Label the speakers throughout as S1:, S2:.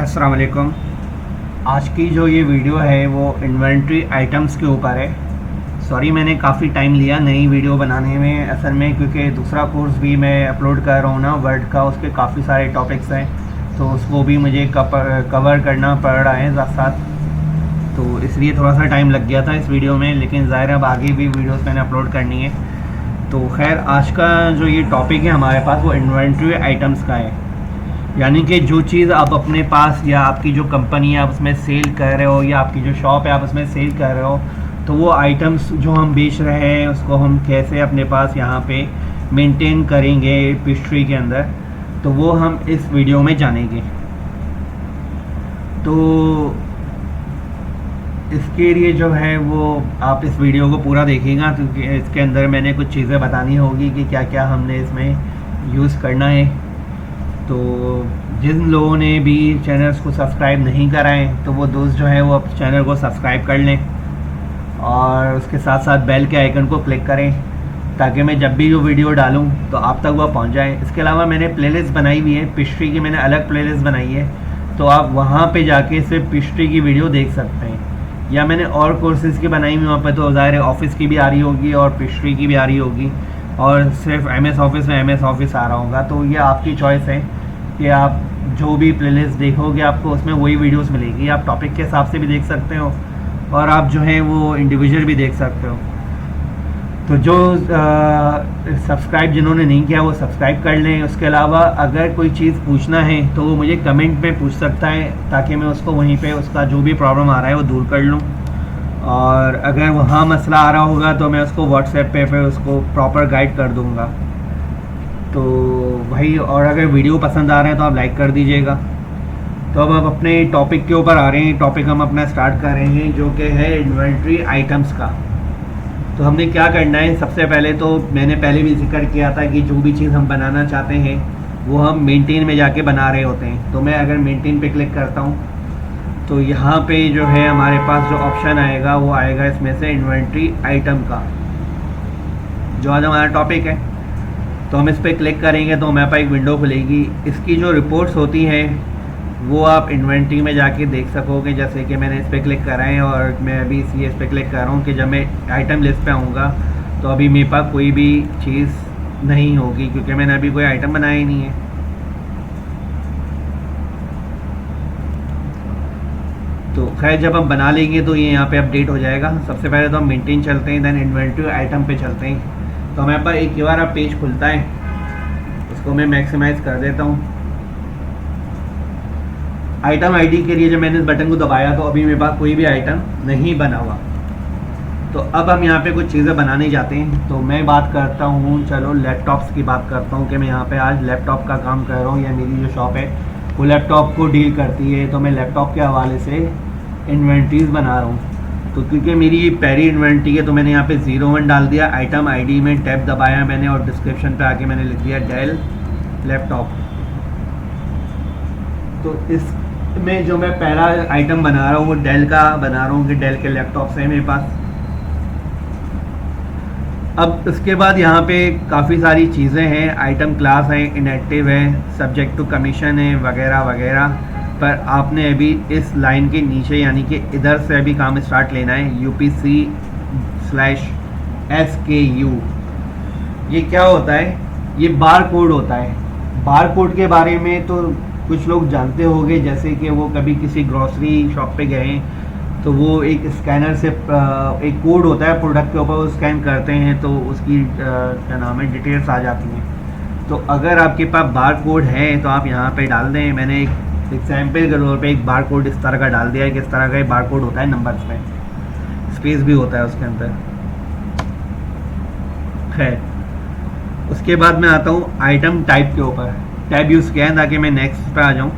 S1: अस्सलाम वालेकुम। आज की जो ये वीडियो है वो इन्वेंट्री आइटम्स के ऊपर है। सॉरी मैंने काफ़ी टाइम लिया नई वीडियो बनाने में, असल में क्योंकि दूसरा कोर्स भी मैं अपलोड कर रहा हूँ ना वर्ड का, उसके काफ़ी सारे टॉपिक्स हैं तो उसको भी मुझे कवर करना पड़ रहा है साथ साथ, तो इसलिए थोड़ा सा टाइम लग गया था इस वीडियो में। लेकिन ज़ाहिर अब आगे भी वीडियोस मैंने अपलोड करनी है। तो खैर आज का जो ये टॉपिक है हमारे पास वो इन्वेंट्री आइटम्स का है, यानी कि जो चीज़ आप अपने पास या आपकी जो कंपनी है आप उसमें सेल कर रहे हो या आपकी जो शॉप है आप उसमें सेल कर रहे हो, तो वो आइटम्स जो हम बेच रहे हैं उसको हम कैसे अपने पास यहाँ पे मेंटेन करेंगे पिस्ट्री के अंदर, तो वो हम इस वीडियो में जानेंगे। तो इसके लिए जो है वो आप इस वीडियो को पूरा देखिएगा क्योंकि इसके अंदर मैंने कुछ चीज़ें बतानी होगी कि क्या क्या हमने इसमें यूज़ करना है। तो जिन लोगों ने भी चैनल्स को सब्सक्राइब नहीं करा है तो वो दोस्त जो है वो अब चैनल को सब्सक्राइब कर लें और उसके साथ साथ बेल के आइकन को क्लिक करें ताकि मैं जब भी जो वीडियो डालूं तो आप तक वो पहुंच जाए। इसके अलावा मैंने प्लेलिस्ट बनाई हुई है, पिस्ट्री की मैंने अलग प्लेलिस्ट बनाई है, तो आप वहाँ पे जाके सिर्फ पिस्ट्री की वीडियो देख सकते हैं। या मैंने और कोर्सेज़ की बनाई हुई, वहाँ पर तो ज़ाहिर है ऑफिस की भी आ रही होगी और पिस्ट्री की भी आ रही होगी और सिर्फ MS ऑफिस में MS ऑफिस आ रहा होगा। तो ये आपकी चॉइस है कि आप जो भी प्लेलिस्ट देखोगे आपको उसमें वही वीडियोस मिलेगी। आप टॉपिक के हिसाब से भी देख सकते हो और आप जो है वो इंडिविजुअल भी देख सकते हो। तो जो सब्सक्राइब जिन्होंने नहीं किया वो सब्सक्राइब कर लें। उसके अलावा अगर कोई चीज़ पूछना है तो वो मुझे कमेंट में पूछ सकता है ताकि मैं उसको वहीं पे उसका जो भी प्रॉब्लम आ रहा है वो दूर कर लूँ, और अगर वहाँ मसला आ रहा होगा तो मैं उसको व्हाट्सएप पे फिर उसको प्रॉपर गाइड कर दूँगा। तो वही, और अगर वीडियो पसंद आ रहा है तो आप लाइक कर दीजिएगा। तो अब अपने टॉपिक के ऊपर आ रहे हैं। टॉपिक हम अपना स्टार्ट कर रहे हैं जो कि है इन्वेंट्री आइटम्स का। तो हमने क्या करना है, सबसे पहले तो मैंने पहले भी जिक्र किया था कि जो भी चीज़ हम बनाना चाहते हैं वो हम मेंटेन में जाके बना रहे होते हैं। तो मैं अगर मेंटेन पे क्लिक करता हूँ तो यहाँ पे जो है हमारे पास जो ऑप्शन आएगा वो आएगा इसमें से इन्वेंट्री आइटम का, जो आज हमारा टॉपिक है। तो हम इस पर क्लिक करेंगे तो हमारे पास एक विंडो खुलेगी। इसकी जो रिपोर्ट्स होती हैं वो आप इन्वेंट्री में जाके देख सकोगे। जैसे कि मैंने इस पर क्लिक करा है और मैं अभी इसलिए इस पर क्लिक कर रहा हूँ कि जब मैं आइटम लिस्ट पे आऊँगा तो अभी मेरे पास कोई भी चीज़ नहीं होगी क्योंकि मैंने अभी कोई आइटम बनाया ही नहीं है। तो खैर जब हम बना लेंगे तो ये यहाँ पे अपडेट हो जाएगा। सबसे पहले तो हम मेंटेन चलते हैं, देन इन्वेंट्री आइटम पे चलते हैं। तो हमारे पास एक बार पेज खुलता है, इसको मैं मैक्सिमाइज कर देता हूँ। आइटम आईडी के लिए जब मैंने इस बटन को दबाया तो अभी मेरे पास कोई भी आइटम नहीं बना हुआ। तो अब हम यहाँ पे कुछ चीज़ें बनाने जाते हैं। तो मैं बात करता हूँ, चलो लैपटॉप्स की बात करता हूँ कि मैं यहाँ पे आज लैपटॉप का काम कर रहा हूँ या मेरी जो शॉप है वो लैपटॉप को डील करती है, तो मैं लैपटॉप के हवाले से इन्वेंट्रीज बना रहा हूँ। तो क्योंकि मेरी पहली इन्वेंट्री है तो मैंने यहाँ पे 01 डाल दिया। आइटम आईडी में टैब दबाया मैंने और डिस्क्रिप्शन पे आके मैंने लिख दिया डेल लैपटॉप। तो इसमें जो मैं पहला आइटम बना रहा हूँ वो डेल का बना रहा हूँ कि डेल के लैपटॉप है मेरे पास। अब इसके बाद यहाँ पे काफ़ी सारी चीज़ें हैं, आइटम क्लास है, इनएक्टिव है, सब्जेक्ट टू कमीशन है वगैरह वगैरह। पर आपने अभी इस लाइन के नीचे यानी कि इधर से अभी काम स्टार्ट लेना है, UPC/SKU। ये क्या होता है? ये बार कोड होता है। बार कोड के बारे में तो कुछ लोग जानते होंगे, जैसे कि वो कभी किसी ग्रॉसरी शॉप पे गए तो वो एक स्कैनर से एक कोड होता है प्रोडक्ट के ऊपर, वो स्कैन करते हैं तो उसकी क्या नाम है डिटेल्स आ जाती हैं। तो अगर आपके पास बार कोड है तो आप यहाँ पे डाल दें। मैंने एक एग्जाम्पल के तौर पे एक बार कोड इस तरह का डाल दिया है कि इस तरह का बार कोड होता है, नंबर्स में स्पेस भी होता है उसके अंदर। खैर उसके बाद मैं आता हूँ आइटम टाइप के ऊपर। टैब यूज़ किया है ताकि मैं नेक्स्ट पे आ जाऊँ।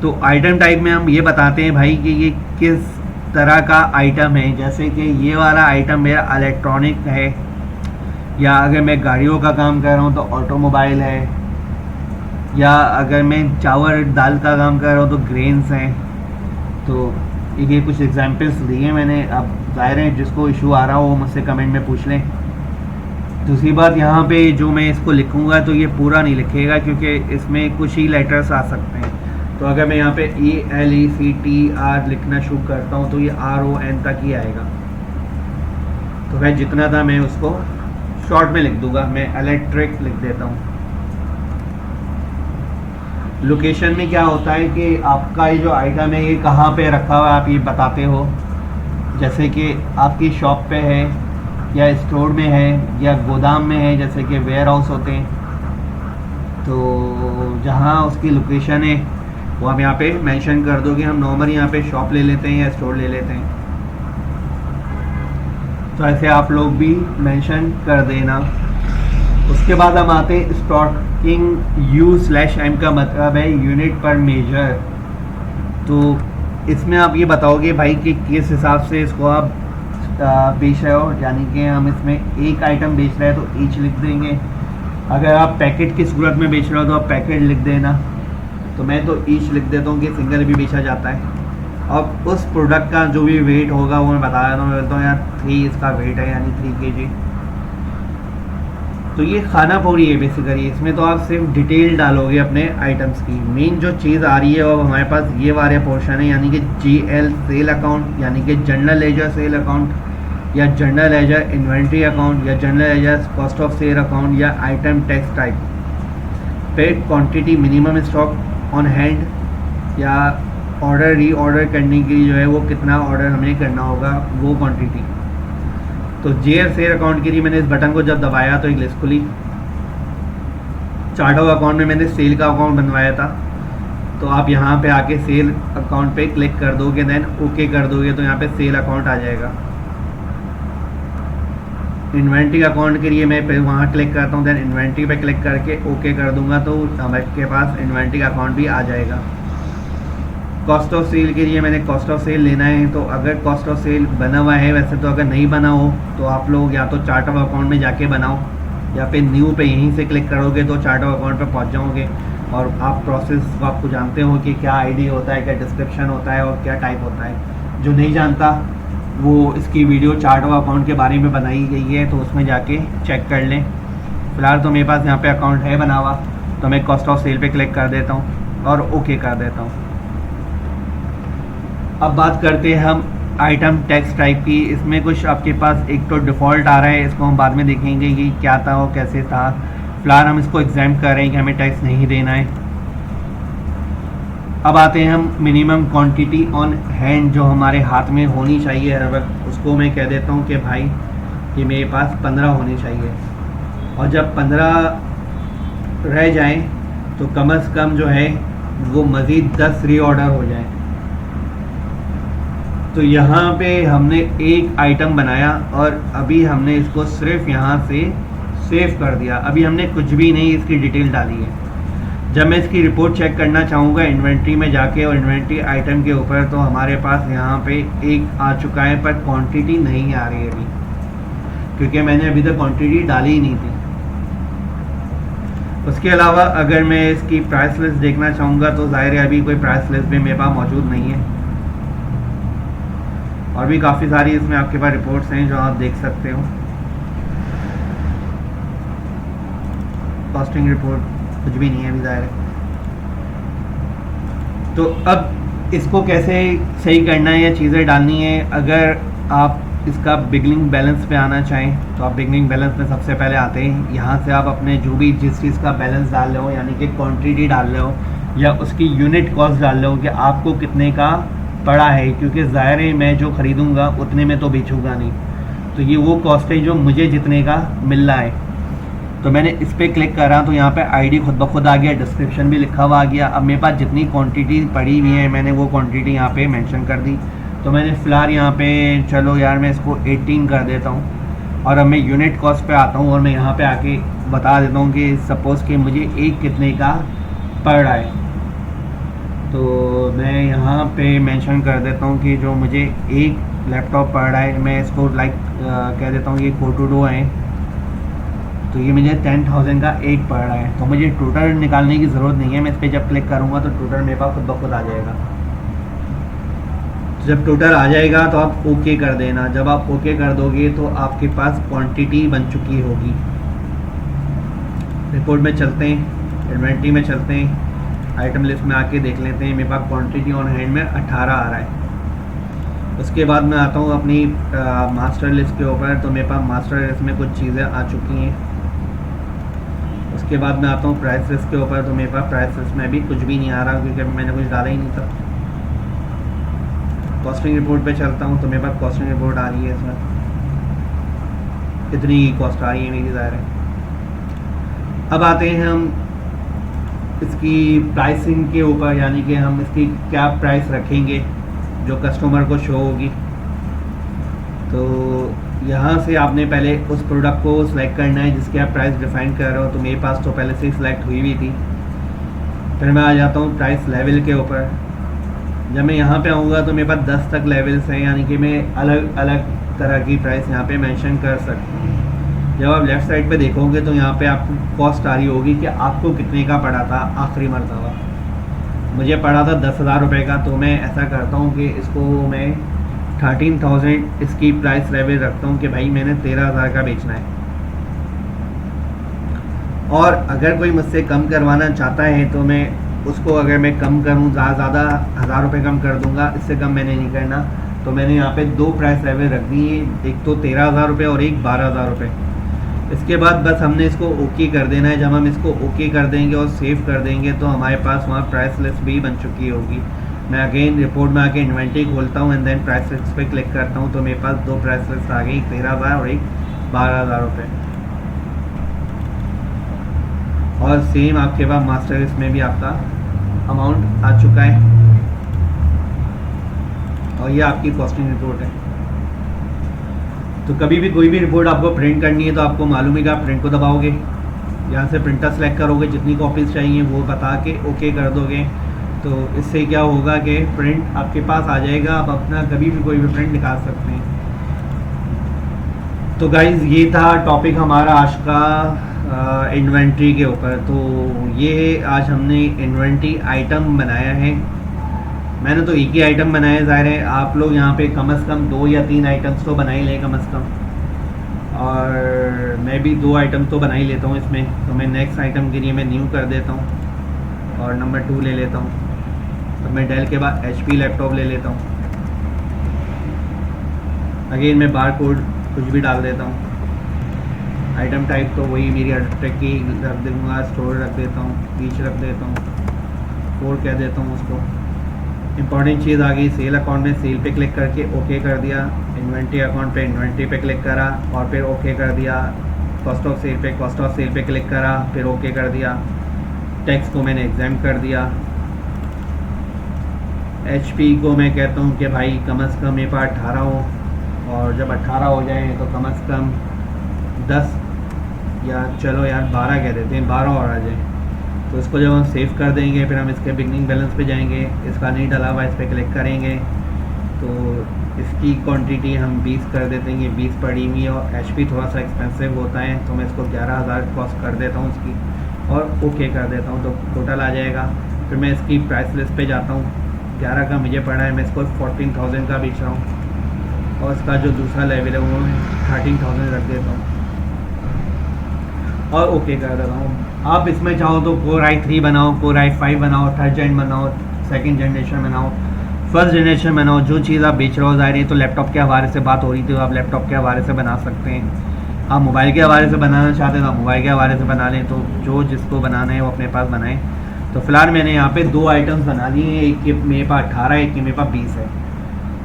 S1: तो आइटम टाइप में हम ये बताते हैं भाई कि ये किस तरह का आइटम है। जैसे कि ये वाला आइटम मेरा इलेक्ट्रॉनिक है, या अगर मैं गाड़ियों का काम कर रहा हूँ तो ऑटोमोबाइल है, या अगर मैं चावल दाल का काम कर रहा हूँ तो ग्रेन्स हैं। तो ये कुछ एग्जांपल्स दिए मैंने। अब ज़ाहिर है जिसको इशू आ रहा हो वो मुझसे कमेंट में पूछ लें। दूसरी बात, यहाँ पे जो मैं इसको लिखूँगा तो ये पूरा नहीं लिखेगा क्योंकि इसमें कुछ ही लेटर्स आ सकते हैं। तो अगर मैं यहाँ पे ELECTR लिखना शुरू करता हूँ तो ये RON तक ही आएगा। तो वह जितना था मैं उसको शॉर्ट में लिख दूंगा, मैं इलेक्ट्रिक लिख देता हूँ। लोकेशन में क्या होता है कि आपका ये जो आइटम है ये कहाँ पे रखा हुआ है आप ये बताते हो, जैसे कि आपकी शॉप पे है या स्टोर में है या गोदाम में है, जैसे कि वेयर हाउस होते हैं। तो जहाँ उसकी लोकेशन है वो हम यहाँ पे मेंशन कर दोगे। हम नॉर्मली यहाँ पे शॉप ले लेते हैं या स्टोर ले लेते हैं, तो ऐसे आप लोग भी मेंशन कर देना। उसके बाद हम आते हैं स्टॉकिंग U/M का मतलब है यूनिट पर मेजर। तो इसमें आप ये बताओगे भाई कि किस हिसाब से इसको आप बेच रहे हो, यानी कि हम इसमें एक आइटम बेच रहे हैं तो ईच लिख देंगे। अगर आप पैकेट की सूरत में बेच रहे हो तो आप पैकेट लिख देना। तो मैं तो ईच लिख देता हूँ कि सिंगल भी बेचा जाता है। अब उस प्रोडक्ट का जो भी वेट होगा वो मैं बता देता हूँ। मैं बोलता हूँ यार 3 इसका वेट है, यानी 3 kg। तो ये खाना पूरी है बेसिकली। इसमें तो आप सिर्फ डिटेल डालोगे अपने आइटम्स की। मेन जो चीज़ आ रही है वो हमारे पास ये वाले पोर्शन है, यानी कि GL सेल अकाउंट, यानी कि जनरल लेजर सेल अकाउंट या जनरल लेजर इन्वेंट्री अकाउंट या general ledger cost of sale account या आइटम टैक्स टाइप पे quantity minimum stock on hand या ऑर्डर रीऑर्डर करने के लिए जो है वो कितना ऑर्डर हमें करना होगा वो क्वांटिटी। तो JL सेल अकाउंट के लिए मैंने इस बटन को जब दबाया तो एक लिस्ट खुली। चार्ट ऑफ अकाउंट में मैंने सेल का अकाउंट बनवाया था, तो आप यहाँ पे आके सेल अकाउंट पे क्लिक कर दोगे, देन ओके कर दोगे तो यहाँ पे सेल अकाउंट आ जाएगा। इन्वेंट्री अकाउंट के लिए मैं पे वहाँ क्लिक करता हूँ, देन इन्वेंट्री पे क्लिक करके ओके कर दूंगा तो हमारे पास इन्वेंट्री अकाउंट भी आ जाएगा। कॉस्ट ऑफ सेल के लिए मैंने कॉस्ट ऑफ सेल लेना है, तो अगर कॉस्ट ऑफ सेल बना हुआ है, वैसे तो अगर नहीं बना हो तो आप लोग या तो चार्ट ऑफ अकाउंट में जाके बनाओ या फिर न्यू पे यहीं से क्लिक करोगे तो चार्ट ऑफ अकाउंट पे पहुंच जाओगे। और आप प्रोसेस को आपको जानते हो कि क्या आईडी होता है, क्या डिस्क्रिप्शन होता है और क्या टाइप होता है। जो नहीं जानता वो इसकी वीडियो चार्ट ऑफ अकाउंट के बारे में बनाई गई है, तो उसमें जाके चेक कर लें। फ़िलहाल तो मेरे पास यहाँ पे अकाउंट है बना हुआ, तो मैं कॉस्ट ऑफ सेल पे क्लिक कर देता हूँ और ओके कर देता हूँ। अब बात करते हैं हम आइटम टैक्स टाइप की। इसमें कुछ आपके पास एक तो डिफ़ॉल्ट आ रहा है, इसको हम बाद में देखेंगे कि क्या था और कैसे था। फ़िलहाल हम इसको एग्जाम कर रहे हैं कि हमें टैक्स नहीं देना है। अब आते हैं हम मिनिमम क्वांटिटी ऑन हैंड, जो हमारे हाथ में होनी चाहिए हर वक्त। उसको मैं कह देता हूँ कि भाई कि मेरे पास 15 होने चाहिए, और जब 15 रह जाएं तो कम से कम जो है वो मज़ीद 10 रीऑर्डर हो जाए। तो यहाँ पे हमने एक आइटम बनाया और अभी हमने इसको सिर्फ यहाँ से सेव कर दिया। अभी हमने कुछ भी नहीं इसकी डिटेल डाली है। जब मैं इसकी रिपोर्ट चेक करना चाहूँगा इन्वेंट्री में जाके और इन्वेंट्री आइटम के ऊपर, तो हमारे पास यहाँ पे एक आ चुका है, पर क्वांटिटी नहीं आ रही है अभी, क्योंकि मैंने अभी तक क्वांटिटी डाली ही नहीं थी। उसके अलावा अगर मैं इसकी प्राइस लिस्ट देखना चाहूँगा तो ज़ाहिर है अभी कोई प्राइस लिस्ट भी मेरे पास मौजूद नहीं है। और भी काफ़ी सारी इसमें आपके पास रिपोर्ट्स हैं जो आप देख सकते हो। कॉस्टिंग रिपोर्ट कुछ भी नहीं है अभी ज़ाहिर है। तो अब इसको कैसे सही करना है या चीज़ें डालनी है। अगर आप इसका बिगनिंग बैलेंस पे आना चाहें तो आप बिगनिंग बैलेंस में सबसे पहले आते हैं। यहाँ से आप अपने जो भी जिस चीज़ का बैलेंस डाल रहे हो, यानी कि क्वांटिटी डाल रहे हो या उसकी यूनिट कॉस्ट डाल रहे हो कि आपको कितने का पड़ा है, क्योंकि ज़ाहिर है मैं जो ख़रीदूँगा उतने में तो बेचूँगा नहीं। तो ये वो कॉस्ट है जो मुझे जितने का मिल रहा है। तो मैंने इस पर क्लिक करा तो यहाँ पे आईडी खुद ब खुद आ गया, डिस्क्रिप्शन भी लिखा हुआ आ गया। अब मेरे पास जितनी क्वांटिटी पड़ी हुई है मैंने वो क्वांटिटी यहाँ पे मेंशन कर दी। तो मैंने फ़िलहाल यहाँ पे चलो यार मैं इसको 18 कर देता हूँ और अब मैं यूनिट कॉस्ट पे आता हूँ और मैं यहाँ पे आके बता देता हूँ कि सपोज़ कि मुझे एक कितने का पड़ रहा है। तो मैं यहाँ पे मेंशन कर देता हूँ कि जो मुझे एक लैपटॉप पड़ रहा है, मैं इसको कह देता हूँ ये कोटोडो है, तो ये मुझे 10,000 का एक पड़ रहा है। तो मुझे टोटल निकालने की ज़रूरत नहीं है, मैं इस पर जब क्लिक करूँगा तो टोटल मेरे पास खुद ब खुद आ जाएगा। तो जब टोटल आ जाएगा तो आप ओके कर देना। जब आप ओके कर दोगे तो आपके पास क्वांटिटी बन चुकी होगी। रिपोर्ट में चलते हैं, इन्वेंट्री में चलते हैं। आइटम लिस्ट में आके देख लेते हैं। मेरे पास क्वांटिटी ऑन हैंड में 18 आ रहा है। उसके बाद मैं आता हूँ अपनी मास्टर लिस्ट के ऊपर। तो मेरे पास मास्टर लिस्ट में कुछ चीज़ें आ चुकी हैं। उसके बाद मैं आता हूँ प्राइस लिस्ट के ऊपर। तो मेरे पास प्राइस लिस्ट में भी कुछ भी नहीं आ रहा क्योंकि मैंने कुछ डाला ही नहीं था। कॉस्टिंग रिपोर्ट पे चलता हूँ तो मेरे पास कॉस्टिंग रिपोर्ट आ रही है। इसमें इतनी कॉस्ट आ रही है मेरी, ज़ाहिर है। अब आते हैं हम इसकी प्राइसिंग के ऊपर, यानी कि हम इसकी क्या प्राइस रखेंगे जो कस्टमर को शो होगी। तो यहाँ से आपने पहले उस प्रोडक्ट को सिलेक्ट करना है जिसकी आप प्राइस डिफाइन कर रहे हो। तो मेरे पास तो पहले से ही सिलेक्ट हुई हुई थी। फिर मैं आ जाता हूँ प्राइस लेवल के ऊपर। जब मैं यहाँ पे आऊँगा तो मेरे पास 10 तक लेवल्स हैं, यानी कि मैं अलग अलग तरह की प्राइस यहाँ पे मेंशन कर सकता हूँ। जब आप लेफ़्ट साइड पे देखोगे तो यहाँ पे आपको कॉस्ट आ रही होगी कि आपको कितने का पड़ा था आखिरी मरतबा। मुझे पड़ा था 10,000 रुपये का। तो मैं ऐसा करता हूँ कि इसको मैं 13,000 इसकी प्राइस लेवल रखता हूँ कि भाई मैंने 13,000 का बेचना है। और अगर कोई मुझसे कम करवाना चाहता है तो मैं उसको, अगर मैं कम करूँ ज़्यादा 1,000 रुपये कम कर दूँगा, इससे कम मैंने नहीं करना। तो मैंने यहाँ पे 2 प्राइस लेवल रख दी है, एक तो 13,000 रुपये और एक 12,000 रुपये। इसके बाद बस हमने इसको ओके कर देना है। जब हम इसको ओके कर देंगे और सेव कर देंगे तो हमारे पास वहाँ प्राइस लिस्ट भी बन चुकी होगी। मैं अगेन रिपोर्ट में आके इन्वेंट्री खोलता हूँ एंड देन प्राइस लिस्ट पे क्लिक करता हूँ। तो मेरे पास 2 प्राइस लिस्ट आ गई, 13,000 और एक 12,000 रुपये। और सेम आपके पास मास्टर लिस्ट में भी आपका अमाउंट आ चुका है। और ये आपकी कॉस्टिंग रिपोर्ट है। तो कभी भी कोई भी रिपोर्ट आपको प्रिंट करनी है तो आपको मालूम है कि आप प्रिंट को दबाओगे, यहाँ से प्रिंटर सेलेक्ट करोगे, जितनी कॉपीज़ चाहिए वो बता के ओके कर दोगे। तो इससे क्या होगा कि प्रिंट आपके पास आ जाएगा, आप अपना कभी भी कोई भी प्रिंट निकाल सकते हैं। तो गाइज़ ये था टॉपिक हमारा आज का इन्वेंट्री के ऊपर। तो ये आज हमने इन्वेंट्री आइटम बनाया है। मैंने तो एक ही आइटम बनाया, ज़ाहिर है आप लोग यहाँ पे कम से कम 2 या 3 आइटम्स तो बना ही लें कम से कम। और मैं भी 2 आइटम तो बना ही लेता हूँ इसमें। तो मैं नेक्स्ट आइटम के लिए मैं न्यू कर देता हूँ और नंबर 2 ले लेता हूँ। तो मैं डेल के बाद HP लैपटॉप ले लेता हूँ। अगेन मैं बार कोड कुछ भी डाल देता हूँ। आइटम टाइप तो वही मेरी अल्ट्रेक की रख दूँगा, स्टोर रख देता हूँ, बीच रख देता हूँ, कोड कह देता हूँ उसको। इंपॉर्टेंट चीज़ आ गई, सेल अकाउंट में सेल पे क्लिक करके ओके कर दिया, इन्वेंट्री अकाउंट पे इन्वेंट्री पे क्लिक करा और फिर ओके कर दिया, कॉस्ट ऑफ सेल पे क्लिक करा फिर ओके कर दिया, टैक्स को मैंने एग्जाम कर दिया। HP को मैं कहता हूँ कि भाई कम से कम मेरे पास 18 हो, और जब 18 हो जाए तो कम से कम 10 या चलो यार 12 कह देते हैं, 12 और आ जाए। तो इसको जब हम सेव कर देंगे फिर हम इसके बिगनिंग बैलेंस पे जाएंगे, इसका नहीं डला हुआ इस पर क्लिक करेंगे तो इसकी क्वांटिटी हम 20 कर देते हैं। 20 पड़ी हुई है और HP थोड़ा सा एक्सपेंसिव होता है तो मैं इसको 11,000 कॉस्ट कर देता हूँ इसकी और ओके कर देता हूँ। तो टोटल आ जाएगा। फिर मैं इसकी प्राइस लिस्ट पे जाता हूँ, 11 का मुझे पड़ा है, मैं इसको 14,000 का बेच रहा हूँ और इसका जो दूसरा लेवल है वो 13,000 रख देता हूँ और ओके कर देता हूँ। आप इसमें चाहो तो Core i3 बनाओ, Core i5 बनाओ, 3rd जेन बनाओ, 2nd जनरेशन बनाओ, 1st जनरेशन बनाओ, जो चीज़ आप बेच रहे हो। ज़ाहिर है तो लैपटॉप के हवाले से बात हो रही थी तो आप लैपटॉप के हवाले से बना सकते हैं। आप मोबाइल के हवाले से बनाना चाहते हैं तो आप मोबाइल के हवाले से बना लें। तो जो जिसको बनाना है वो अपने पास बनाएं। तो फिलहाल मैंने यहाँ पे 2 आइटम्स बना लिए हैं, एक के मेरे पास 18 है, एक के मेरे पास 20 है।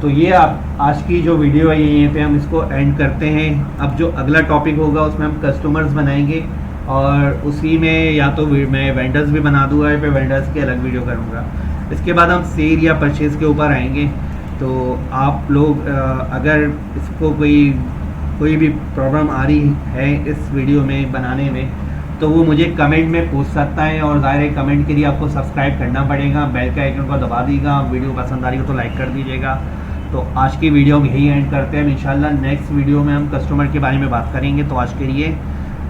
S1: तो ये आप आज की जो वीडियो है यहीं पे हम इसको एंड करते हैं। अब जो अगला टॉपिक होगा उसमें हम कस्टमर्स बनाएंगे और उसी में या तो मैं वेंडर्स भी बना दूंगा या फिर वेंडर्स की अलग वीडियो करूँगा। इसके बाद हम सेल या परचेज़ के ऊपर आएंगे। तो आप लोग अगर इसको कोई भी प्रॉब्लम आ रही है इस वीडियो में बनाने में तो वो मुझे कमेंट में पूछ सकता है। और ज़ाहिर है कमेंट के लिए आपको सब्सक्राइब करना पड़ेगा, बेल के आइकन को दबा दीजिएगा। वीडियो पसंद आ रही हो तो लाइक कर दीजिएगा। तो आज की वीडियो में यही एंड करते हैं। इंशाल्लाह नेक्स्ट वीडियो में हम कस्टमर के बारे में बात करेंगे। तो आज के लिए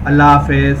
S1: अल्लाह हाफ़िज़।